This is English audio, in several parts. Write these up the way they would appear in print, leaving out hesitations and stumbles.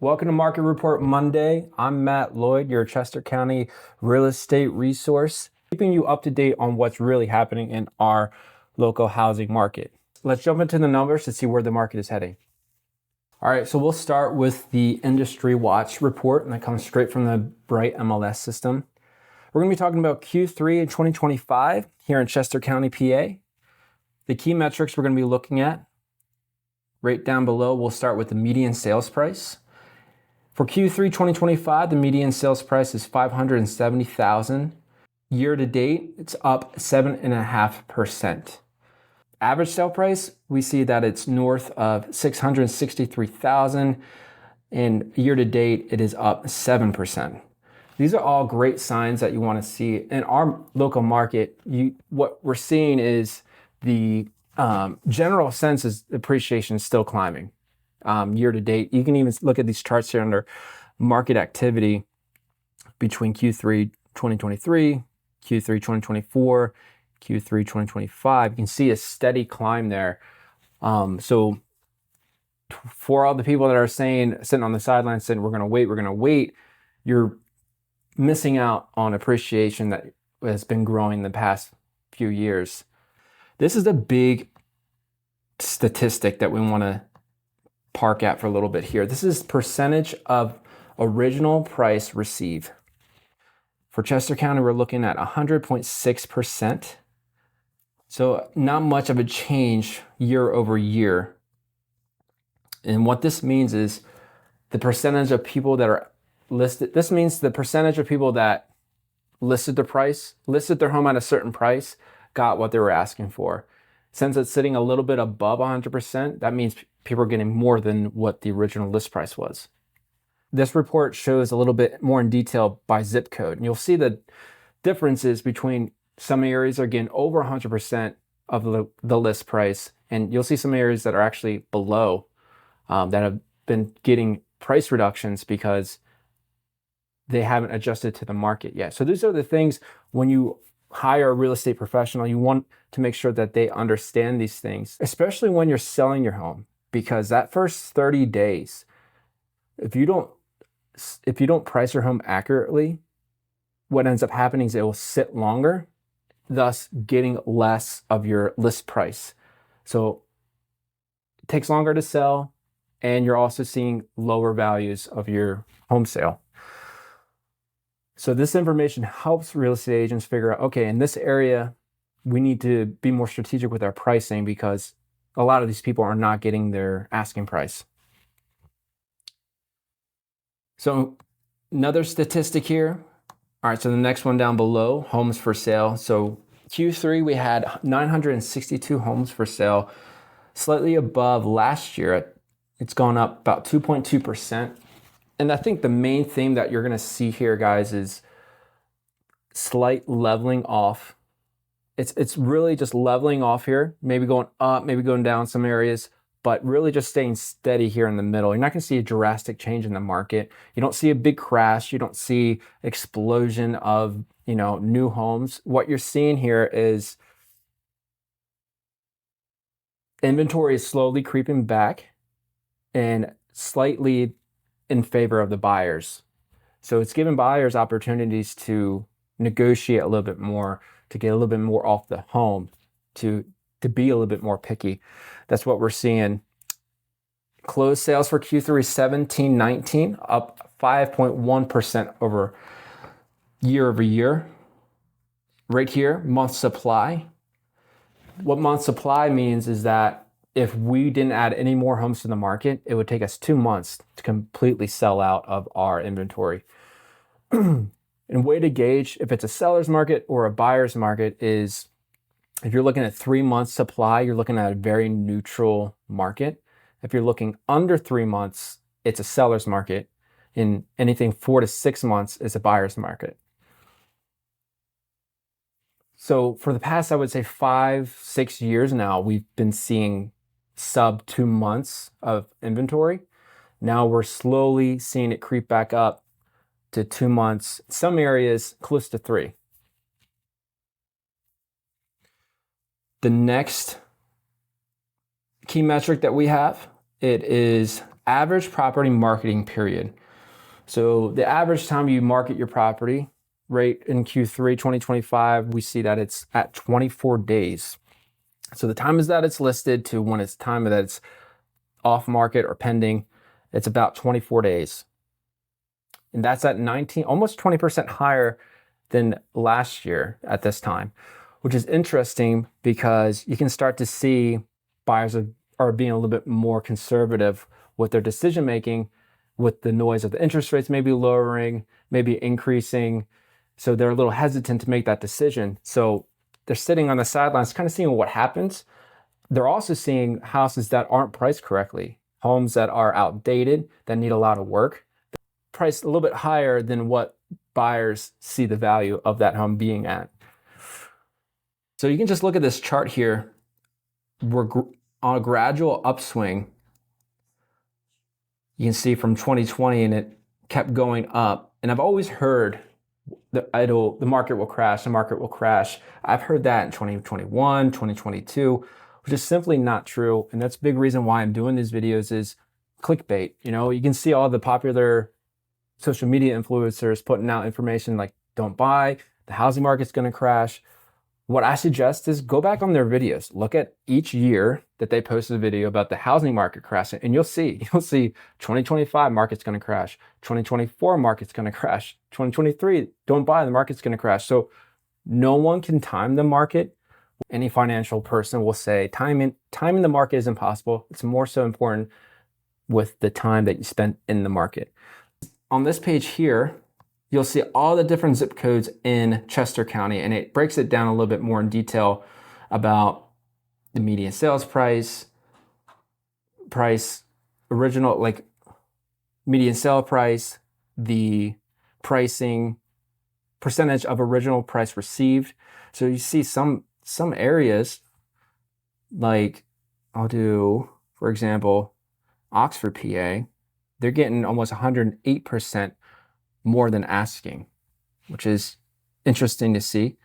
Welcome to Market Report Monday. I'm Matt Lloyd, your Chester County real estate resource, keeping you up to date on what's really happening in our local housing market. Let's jump into the numbers to see where the market is heading. All right, so we'll start with the Industry Watch report, and that comes straight from the Bright MLS system. We're going to be talking about Q3 in 2025 here in Chester County, PA. The key metrics we're going to be looking at right down below, we'll start with the median sales price. For Q3 2025, the median sales price is $570,000. Year to date, it's up 7.5%. Average sale price, we see that it's north of $663,000, and year to date, it is up 7%. These are all great signs that you want to see. In our local market, what we're seeing is the general sense is appreciation is still climbing. Year to date. You can even look at these charts here under market activity between Q3 2023, Q3 2024, Q3 2025. You can see a steady climb there. So for all the people that are sitting on the sidelines saying we're going to wait, you're missing out on appreciation that has been growing the past few years. This is a big statistic that we want to park at for a little bit here. This is percentage of original price received. For Chester County, we're looking at 100.6%. So not much of a change year over year. And what this means is the percentage of people that are listed. This means the percentage of people that listed their home at a certain price, got what they were asking for. Since it's sitting a little bit above 100%, that means people are getting more than what the original list price was. This report shows a little bit more in detail by zip code. And you'll see the differences between some areas are getting over 100% of the list price. And you'll see some areas that are actually below that have been getting price reductions because they haven't adjusted to the market yet. So these are the things when you hire a real estate professional, you want to make sure that they understand these things, especially when you're selling your home. Because that first 30 days, if you don't price your home accurately, what ends up happening is it will sit longer, thus getting less of your list price. So it takes longer to sell, and you're also seeing lower values of your home sale. So this information helps real estate agents figure out, okay, in this area, we need to be more strategic with our pricing because a lot of these people are not getting their asking price. So another statistic here. All right, so the next one down below, homes for sale. So Q3, we had 962 homes for sale, slightly above last year. It's gone up about 2.2%. And I think the main theme that you're going to see here, guys, is slight leveling off. It's really just leveling off here, maybe going up, maybe going down some areas, but really just staying steady here in the middle. You're not going to see a drastic change in the market. You don't see a big crash. You don't see explosion of, new homes. What you're seeing here is inventory is slowly creeping back and slightly in favor of the buyers. So it's giving buyers opportunities to negotiate a little bit more, to get a little bit more off the home, to be a little bit more picky. That's what we're seeing. Closed sales for Q3 1719, up 5.1% over year. Right here, month supply. What month supply means is that if we didn't add any more homes to the market, it would take us 2 months to completely sell out of our inventory. And way to gauge if it's a seller's market or a buyer's market is if you're looking at 3 months supply, you're looking at a very neutral market. If you're looking under 3 months, it's a seller's market. In anything 4 to 6 months is a buyer's market. So for the past, I would say 5-6 years now, we've been seeing sub 2 months of inventory. Now we're slowly seeing it creep back up to 2 months, some areas close to 3. The next key metric that we have, it is Average property marketing period. So the average time you market your property, right, in Q3 2025, we see that it's at 24 days. So the time is that it's listed to when it's time that it's off market or pending, it's about 24 days. And that's at 19, almost 20% higher than last year at this time, which is interesting because you can start to see buyers are being a little bit more conservative with their decision making, with the noise of the interest rates maybe lowering, maybe increasing. So they're a little hesitant to make that decision. So they're sitting on the sidelines, kind of seeing what happens. They're also seeing houses that aren't priced correctly, homes that are outdated, that need a lot of work, priced a little bit higher than what buyers see the value of that home being at. So you can just look at this chart here. We're on a gradual upswing. You can see from 2020, and it kept going up. And I've always heard the market will crash, the market will crash. I've heard that in 2021, 2022, which is simply not true. And that's a big reason why I'm doing these videos is clickbait. You know, you can see all the popular social media influencers putting out information like don't buy, the housing market's going to crash. What I suggest is go back on their videos, look at each year that they posted a video about the housing market crashing, and you'll see 2025 market's going to crash, 2024 market's going to crash, 2023 don't buy, the market's going to crash. So no one can time the market. Any financial person will say timing the market is impossible. It's more so important with the time that you spent in the market. On this page here, you'll see all the different zip codes in Chester County, and it breaks it down a little bit more in detail about the median sales price, original, like median sale price, the pricing, percentage of original price received. So you see some areas, like I'll do, for example, Oxford, PA, they're getting almost 108% more than asking, which is interesting to see.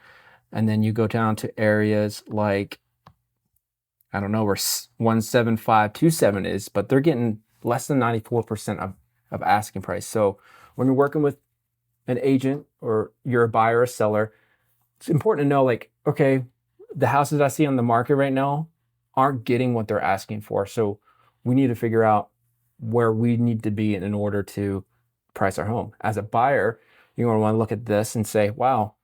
And then you go down to areas like, I don't know where 17527 is, but they're getting less than 94% of asking price. So when you're working with an agent or you're a buyer or seller, it's important to know, like, okay, the houses I see on the market right now aren't getting what they're asking for. So we need to figure out where we need to be in order to price our home. As a buyer, you're going to want to look at this and say, wow,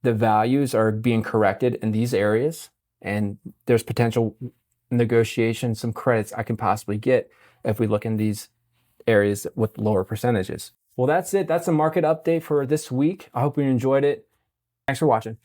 the values are being corrected in these areas, and there's potential negotiation, some credits I can possibly get if we look in these areas with lower percentages. Well, that's it. That's a market update for this week. I hope you enjoyed it. Thanks for watching.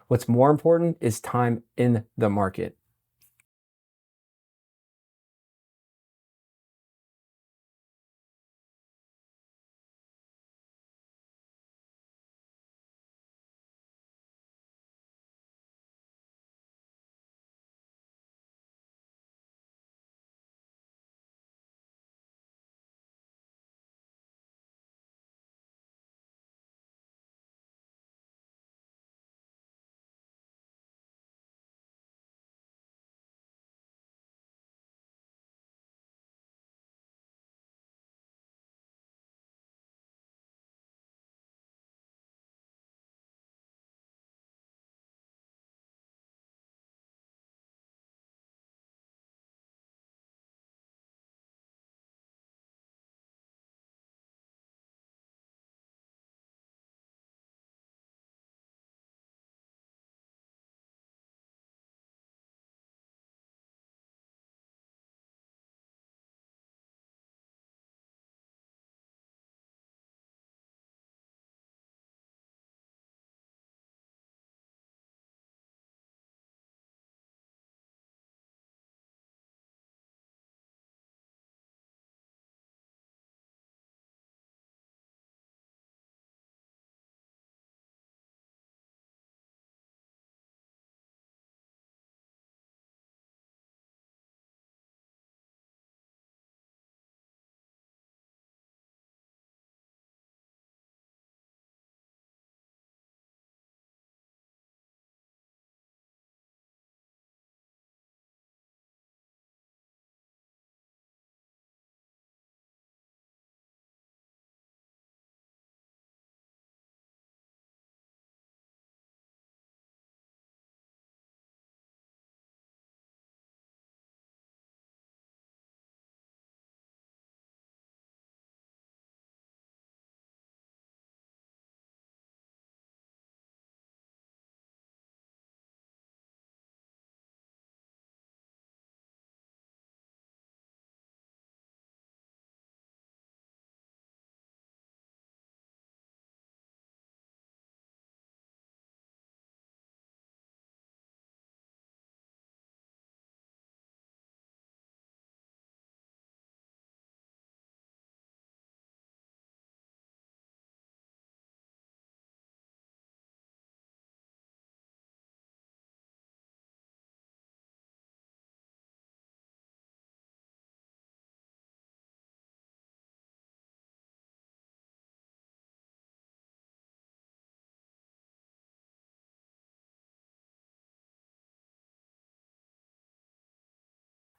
What's more important is time in the market.